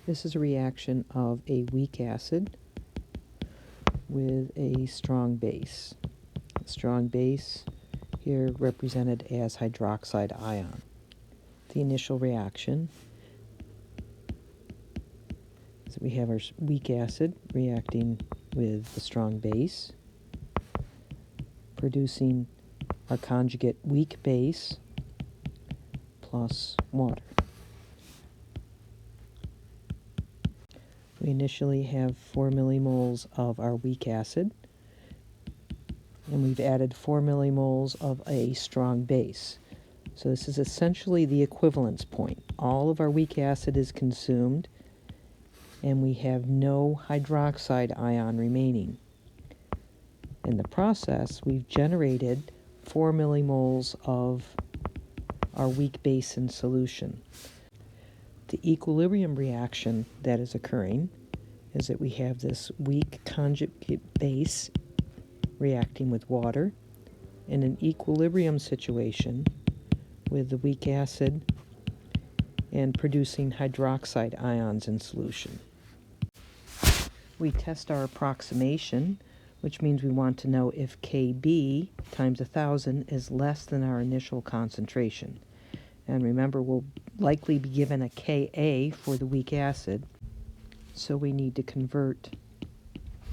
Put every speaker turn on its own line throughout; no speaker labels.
This is a reaction of a weak acid with a strong base. A strong base here represented as hydroxide ion. The initial reaction is that we have our weak acid reacting with the strong base, producing our conjugate weak base plus water. We initially have 4 millimoles of our weak acid, and we've added 4 millimoles of a strong base. So this is essentially the equivalence point. All of our weak acid is consumed, and we have no hydroxide ion remaining. In the process, we've generated 4 millimoles of our weak base in solution. The equilibrium reaction that is occurring is that we have this weak conjugate base reacting with water in an equilibrium situation with the weak acid and producing hydroxide ions in solution. We test our approximation, which means we want to know if Kb times 1,000 is less than our initial concentration. And remember, we'll likely be given a Ka for the weak acid, so we need to convert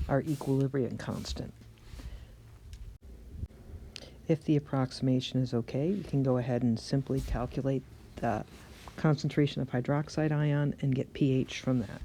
our equilibrium constant. If the approximation is okay, we can go ahead and simply calculate the concentration of hydroxide ion and get pH from that.